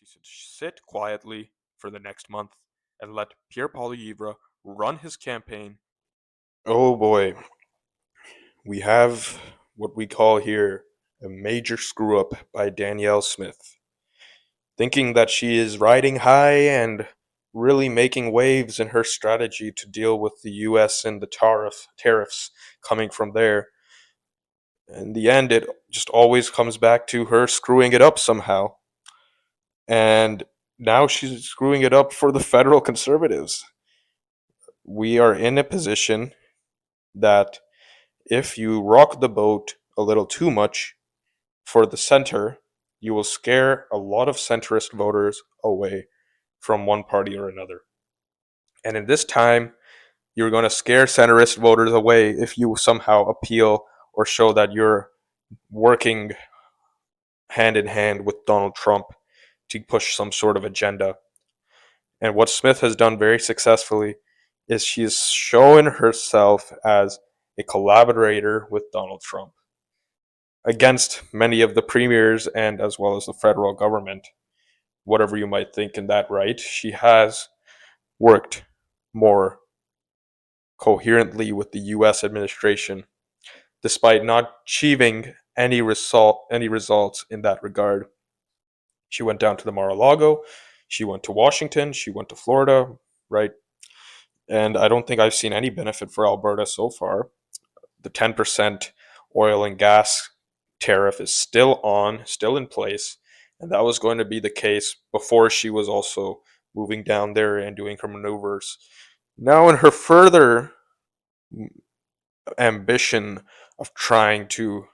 She should sit quietly for the next month and let Pierre Poilievre run his campaign. Oh boy, we have what we call here a major screw up by Danielle Smith, thinking that she is riding high and really making waves in her strategy to deal with the US and the tariffs coming from there. In the end, it just always comes back to her screwing it up somehow. And now she's screwing it up for the federal conservatives. We are in a position that if you rock the boat a little too much for the center, you will scare a lot of centrist voters away from one party or another. And in this time, you're going to scare centrist voters away if you somehow appeal or show that you're working hand in hand with Donald Trump to push some sort of agenda. And what Smith has done very successfully is she's shown herself as a collaborator with Donald Trump against many of the premiers and as well as the federal government. Whatever you might think in that right, she has worked more coherently with the US administration despite not achieving any results in that regard. She went down to the Mar-a-Lago, she went to Washington, she went to Florida, right? And I don't think I've seen any benefit for Alberta so far. The 10% oil and gas tariff is still in place, and that was going to be the case before she was also moving down there and doing her maneuvers. Now, in her further ambition of trying to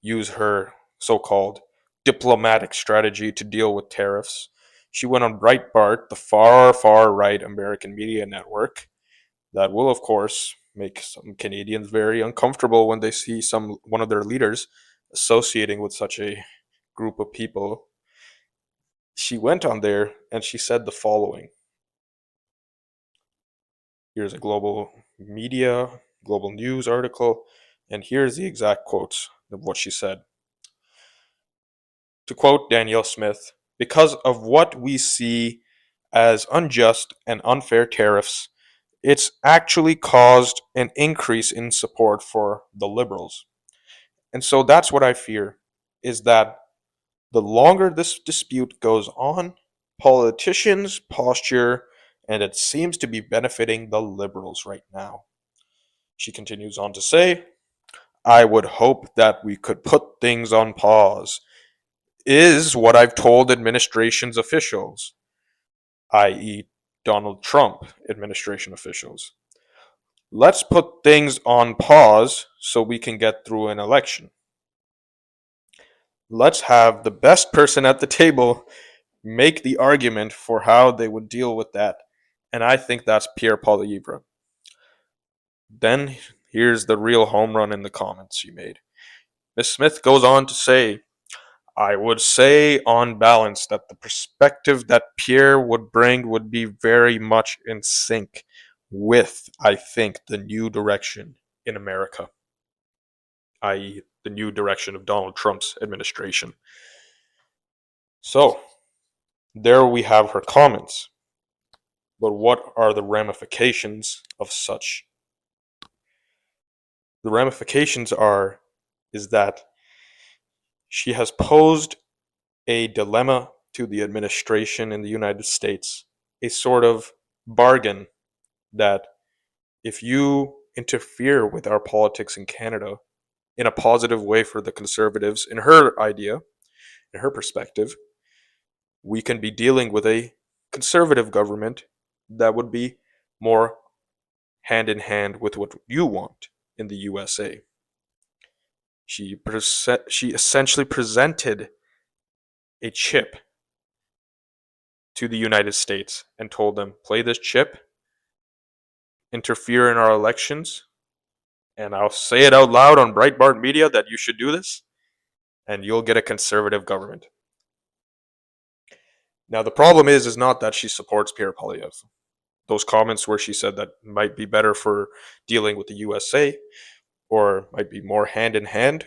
use her so called diplomatic strategy to deal with tariffs, she went on Breitbart, the far right American media network, that will, of course, make some Canadians very uncomfortable when they see one of their leaders associating with such a group of people. She went on there and she said the following. Here's a global news article, and here's the exact quotes of what she said. To quote Danielle Smith, because of what we see as unjust and unfair tariffs, it's actually caused an increase in support for the liberals. And so that's what I fear, is that the longer this dispute goes on, politicians posture, and it seems to be benefiting the liberals right now. She continues on to say, I would hope that we could put things on pause, is what I've told administration's officials, i.e., Donald Trump administration officials. Let's put things on pause so we can get through an election. Let's have the best person at the table make the argument for how they would deal with that. And I think that's Pierre Poilievre. Then here's the real home run in the comments she made. Ms. Smith goes on to say, I would say on balance that the perspective that Pierre would bring would be very much in sync with, I think, the new direction in America, i.e., the new direction of Donald Trump's administration. So, there we have her comments. But what are the ramifications of such? The ramifications is that she has posed a dilemma to the administration in the United States, a sort of bargain that if you interfere with our politics in Canada in a positive way for the conservatives, in her idea, in her perspective, we can be dealing with a conservative government that would be more hand in hand with what you want in the USA. She essentially presented a chip to the United States and told them, play this chip, interfere in our elections, and I'll say it out loud on Breitbart Media that you should do this, and you'll get a conservative government. Now, the problem is not that she supports Pierre Poilievre. Those comments where she said that might be better for dealing with the USA or might be more hand in hand,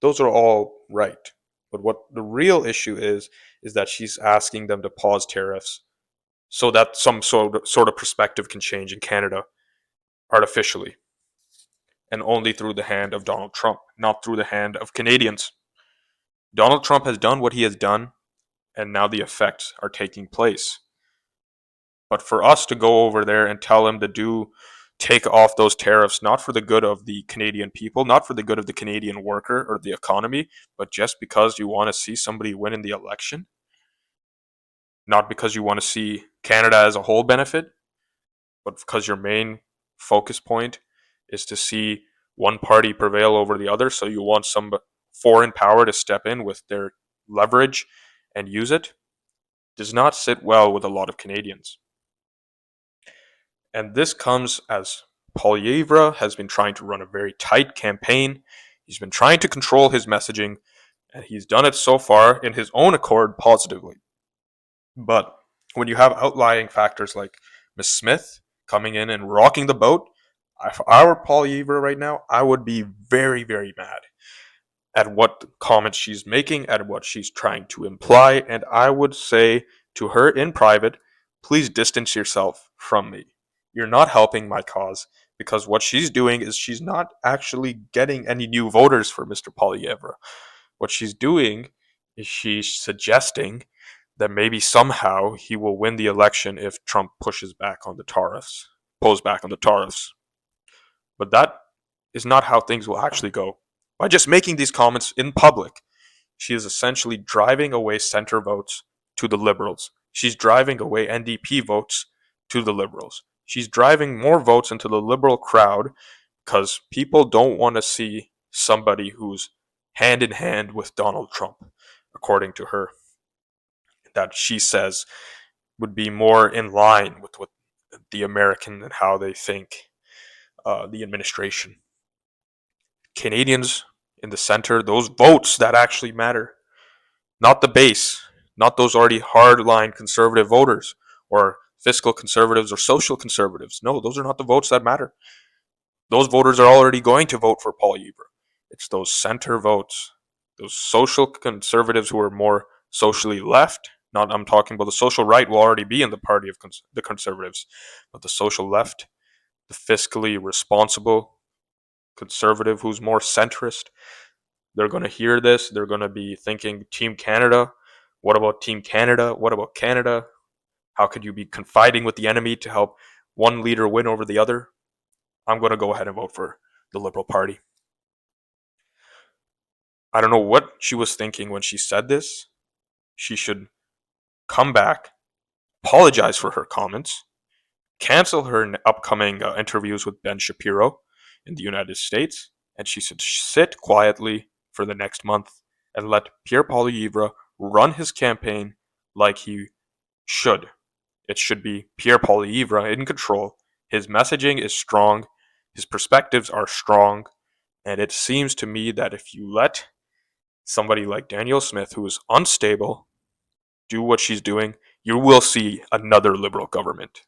those are all right. But what the real issue is that she's asking them to pause tariffs so that some sort of perspective can change in Canada artificially, and only through the hand of Donald Trump, not through the hand of Canadians. Donald Trump has done what he has done, and now the effects are taking place. But for us to go over there and tell him to take off those tariffs, not for the good of the Canadian people, not for the good of the Canadian worker or the economy, but just because you want to see somebody win in the election, not because you want to see Canada as a whole benefit, but because your main focus point is to see one party prevail over the other. So you want some foreign power to step in with their leverage and use it, does not sit well with a lot of Canadians. And this comes as Poilievre has been trying to run a very tight campaign. He's been trying to control his messaging, and he's done it so far in his own accord positively. But when you have outlying factors like Miss Smith coming in and rocking the boat, if I were Poilievre right now, I would be very, very mad at what comments she's making, at what she's trying to imply, and I would say to her in private, please distance yourself from me. You're not helping my cause, because what she's doing is she's not actually getting any new voters for Mr. Poilievre. What she's doing is she's suggesting that maybe somehow he will win the election if Trump pushes back on the tariffs, pulls back on the tariffs. But that is not how things will actually go. By just making these comments in public, she is essentially driving away center votes to the Liberals. She's driving away NDP votes to the Liberals. She's driving more votes into the Liberal crowd because people don't want to see somebody who's hand in hand with Donald Trump, according to her, that she says would be more in line with what the American and how they think the administration. Canadians in the center, those votes that actually matter, not the base, not those already hardline conservative voters or fiscal conservatives or social conservatives. No, those are not the votes that matter. Those voters are already going to vote for Poilievre. It's those center votes, those social conservatives who are more socially left. Not, I'm talking about the social right will already be in the party of the conservatives, but the social left, the fiscally responsible conservative who's more centrist, they're going to hear this. They're going to be thinking, Team Canada. What about Team Canada? What about Canada? How could you be confiding with the enemy to help one leader win over the other? I'm going to go ahead and vote for the Liberal Party. I don't know what she was thinking when she said this. She should come back, apologize for her comments, cancel her upcoming interviews with Ben Shapiro in the United States, and she should sit quietly for the next month and let Pierre Poilievre run his campaign like he should. It should be Pierre Poilievre in control. His messaging is strong, his perspectives are strong, and it seems to me that if you let somebody like Danielle Smith, who is unstable, do what she's doing, you will see another Liberal government.